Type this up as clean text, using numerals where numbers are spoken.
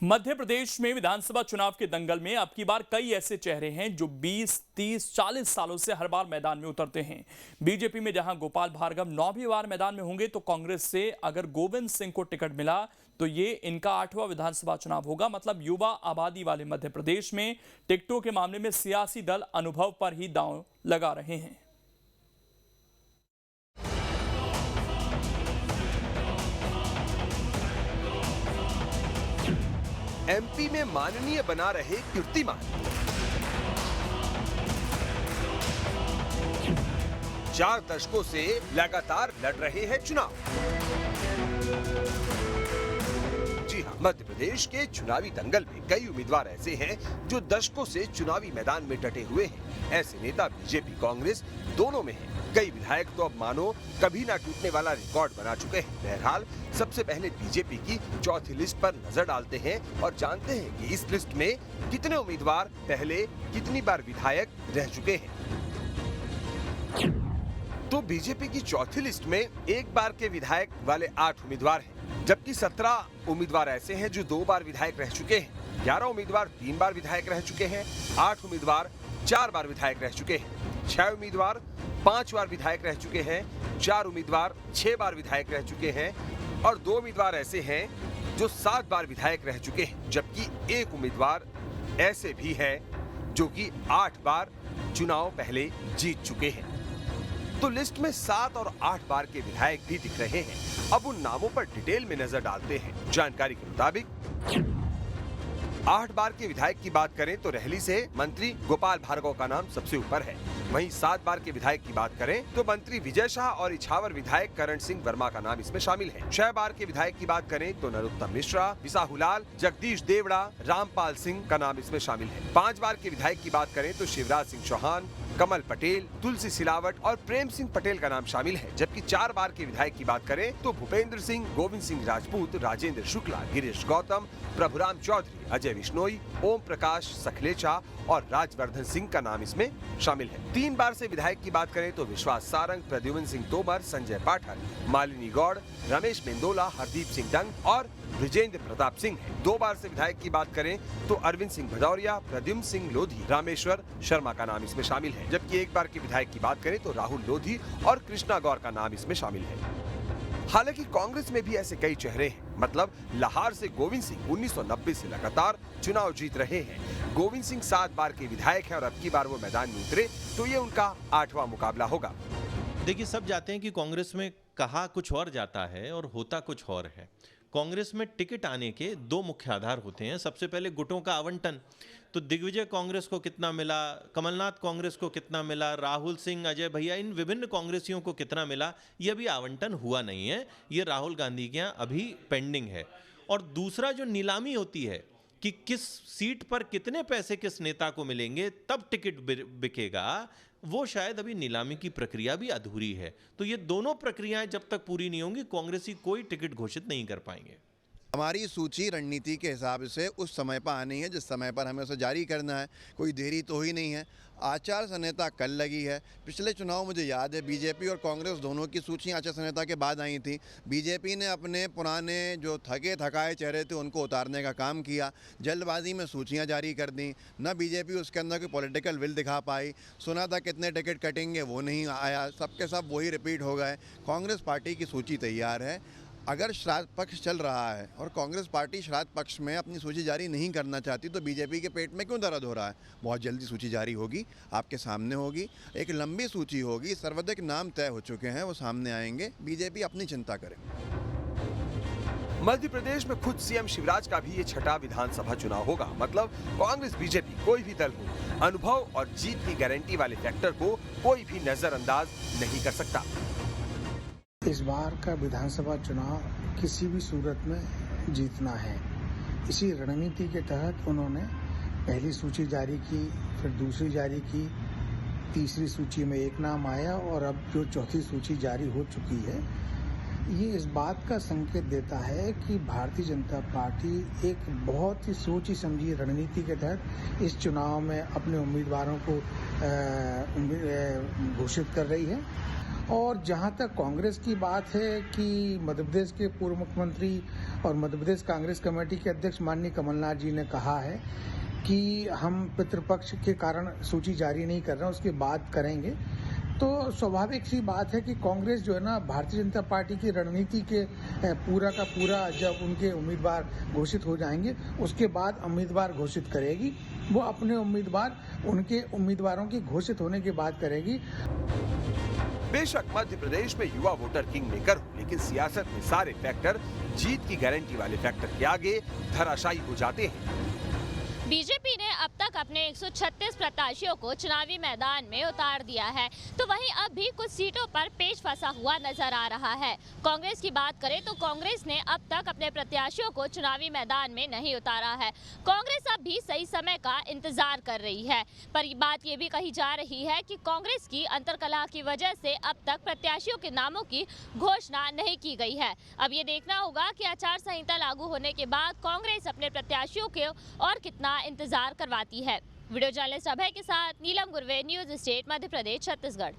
मध्य प्रदेश में विधानसभा चुनाव के दंगल में अब की बार कई ऐसे चेहरे हैं जो 20, 30, 40 सालों से हर बार मैदान में उतरते हैं। बीजेपी में जहां गोपाल भार्गव 9वीं बार मैदान में होंगे, तो कांग्रेस से अगर गोविंद सिंह को टिकट मिला तो ये इनका 8वां विधानसभा चुनाव होगा। मतलब युवा आबादी वाले मध्य प्रदेश में टिकटों के मामले में सियासी दल अनुभव पर ही दांव लगा रहे हैं। एमपी में माननीय बना रहे कीर्तिमान, 4 दशकों से लगातार लड़ रहे हैं चुनाव। जी हां, मध्य प्रदेश के चुनावी दंगल में कई उम्मीदवार ऐसे हैं जो दशकों से चुनावी मैदान में डटे हुए हैं। ऐसे नेता बीजेपी कांग्रेस दोनों में हैं। कई विधायक तो अब मानो कभी ना टूटने वाला रिकॉर्ड बना चुके हैं। बहरहाल सबसे पहले बीजेपी की चौथी लिस्ट पर नजर डालते हैं और जानते हैं कि इस लिस्ट में कितने उम्मीदवार पहले कितनी बार विधायक रह चुके हैं। तो बीजेपी की चौथी लिस्ट में एक बार के विधायक वाले 8 उम्मीदवार हैं, जबकि 17 उम्मीदवार ऐसे हैं जो 2 बार विधायक रह चुके हैं। 11 उम्मीदवार 3 बार विधायक रह चुके हैं। 8 उम्मीदवार 4 बार विधायक रह चुके हैं। 6 उम्मीदवार 5 बार विधायक रह चुके हैं। 4 उम्मीदवार 6 बार विधायक रह चुके हैं और 2 उम्मीदवार ऐसे हैं जो 7 बार विधायक रह चुके हैं, जबकि 1 उम्मीदवार ऐसे भी है जो कि 8 बार चुनाव पहले जीत चुके हैं। तो लिस्ट में 7 और 8 बार के विधायक भी दिख रहे हैं। अब उन नामों पर डिटेल में नजर डालते हैं। जानकारी के मुताबिक 8 बार के विधायक की बात करें तो रहली से मंत्री गोपाल भार्गव का नाम सबसे ऊपर है। वहीं 7 बार के विधायक की बात करें तो मंत्री विजय शाह और इछावर विधायक करण सिंह वर्मा का नाम इसमें शामिल है। 6 बार के विधायक की बात करें तो नरोत्तम मिश्रा, बिसाहुलाल, जगदीश देवड़ा, रामपाल सिंह का नाम इसमें शामिल है। 5 बार के विधायक की बात करें तो शिवराज सिंह चौहान, कमल पटेल, तुलसी सिलावट और प्रेम सिंह पटेल का नाम शामिल है। जबकि 4 बार के विधायक की बात करें तो भूपेंद्र सिंह, गोविंद सिंह राजपूत, राजेंद्र शुक्ला, गिरीश गौतम, प्रभुराम चौधरी, अजय विश्नोई, ओम प्रकाश सखलेचा और राजवर्धन सिंह का नाम इसमें शामिल है। 3 बार से विधायक की बात करें तो विश्वास सारंग, प्रद्युम्न सिंह तोमर, संजय पाठक, मालिनी गौड़, रमेश मेंदोला, हरदीप सिंह डंग और विजेंद्र प्रताप सिंह है। 2 बार से विधायक की बात करें तो अरविंद सिंह भदौरिया, प्रद्युम्न सिंह लोधी, रामेश्वर शर्मा का नाम इसमें शामिल है। जबकि 1 बार के विधायक की बात करें तो राहुल लोधी और कृष्णा गौर का नाम इसमें शामिल है। हालांकि कांग्रेस में भी ऐसे कई चेहरे हैं। मतलब लाहौर से गोविंद सिंह 1990 से लगातार चुनाव जीत रहे हैं। गोविंद सिंह 7 बार के विधायक हैं और अब की बार वो मैदान में उतरे तो ये उनका 8वां मुकाबला होगा। देखिए, सब जाते हैं कि कांग्रेस में कहा कुछ और जाता है और होता कुछ और है। कांग्रेस में टिकट आने के 2 मुख्य आधार होते हैं। सबसे पहले गुटों का आवंटन, तो दिग्विजय कांग्रेस को कितना मिला, कमलनाथ कांग्रेस को कितना मिला, राहुल सिंह, अजय भैया, इन विभिन्न कांग्रेसियों को कितना मिला, ये अभी आवंटन हुआ नहीं है। ये राहुल गांधी के यहाँ अभी पेंडिंग है। और दूसरा जो नीलामी होती है कि किस सीट पर कितने पैसे किस नेता को मिलेंगे तब टिकट बिकेगा, वो शायद अभी नीलामी की प्रक्रिया भी अधूरी है। तो ये दोनों प्रक्रियाएं जब तक पूरी नहीं होंगी, कांग्रेसी कोई टिकट घोषित नहीं कर पाएंगे। हमारी सूची रणनीति के हिसाब से उस समय पर आनी है जिस समय पर हमें उसे जारी करना है। कोई देरी तो ही नहीं है। आचार संहिता कल लगी है। पिछले चुनाव मुझे याद है बीजेपी और कांग्रेस दोनों की सूचियां आचार संहिता के बाद आई थी। बीजेपी ने अपने पुराने जो थके थकाए चेहरे थे उनको उतारने का काम किया, जल्दबाजी में सूचियां जारी कर दी। न बीजेपी उसके अंदर कोई पॉलिटिकल विल दिखा पाई। सुना था कितने टिकट कटेंगे, वो नहीं आया। सबके सब वही रिपीट हो गए। कांग्रेस पार्टी की सूची तैयार है। अगर श्राद्ध पक्ष चल रहा है और कांग्रेस पार्टी श्राद्ध पक्ष में अपनी सूची जारी नहीं करना चाहती तो बीजेपी के पेट में क्यों दर्द हो रहा है? बहुत जल्दी सूची जारी होगी, आपके सामने होगी। एक लंबी सूची होगी, सर्वाधिक नाम तय हो चुके हैं, वो सामने आएंगे। बीजेपी अपनी चिंता करे। मध्य प्रदेश में खुद सीएम शिवराज का भी ये 6वां विधानसभा चुनाव होगा। मतलब कांग्रेस बीजेपी कोई भी दल हो, अनुभव और जीत की गारंटी वाले फैक्टर को कोई भी नजरअंदाज नहीं कर सकता। इस बार का विधानसभा चुनाव किसी भी सूरत में जीतना है। इसी रणनीति के तहत उन्होंने पहली सूची जारी की, फिर दूसरी जारी की, तीसरी सूची में एक नाम आया और अब जो चौथी सूची जारी हो चुकी है, ये इस बात का संकेत देता है कि भारतीय जनता पार्टी एक बहुत ही सोची समझी रणनीति के तहत इस चुनाव में अपने उम्मीदवारों को घोषित कर रही है और जहां तक कांग्रेस की बात है कि मध्य प्रदेश के पूर्व मुख्यमंत्री और मध्य प्रदेश कांग्रेस कमेटी के अध्यक्ष माननीय कमलनाथ जी ने कहा है कि हम पितृपक्ष के कारण सूची जारी नहीं कर रहे हैं, उसके बाद करेंगे। तो स्वाभाविक सी बात है कि कांग्रेस जो है ना भारतीय जनता पार्टी की रणनीति के पूरा का पूरा जब उनके उम्मीदवार घोषित हो जाएंगे उसके बाद उम्मीदवार घोषित करेगी। वो अपने उम्मीदवार उनके उम्मीदवारों की घोषित होने के बाद करेगी। बेशक मध्य प्रदेश में युवा वोटर किंग मेकर हो, लेकिन सियासत में सारे फैक्टर जीत की गारंटी वाले फैक्टर के आगे धराशायी हो जाते हैं। बीजेपी ने अब तक अपने 136 प्रत्याशियों को चुनावी मैदान में उतार दिया है, तो वहीं अब भी कुछ सीटों पर पेच फंसा हुआ नजर आ रहा है। कांग्रेस की बात करें तो कांग्रेस ने अब तक अपने प्रत्याशियों को चुनावी मैदान में नहीं उतारा है। कांग्रेस अब भी सही समय का इंतजार कर रही है, पर बात ये भी कही जा रही है कि कांग्रेस की अंतर्कलह की वजह से अब तक प्रत्याशियों के नामों की घोषणा नहीं की गई है। अब ये देखना होगा कि आचार संहिता लागू होने के बाद कांग्रेस अपने प्रत्याशियों के और कितना इंतजार करवाती है। वीडियो जर्नलिस्ट अभय के साथ नीलम गुरवे, न्यूज स्टेट मध्य प्रदेश, छत्तीसगढ़।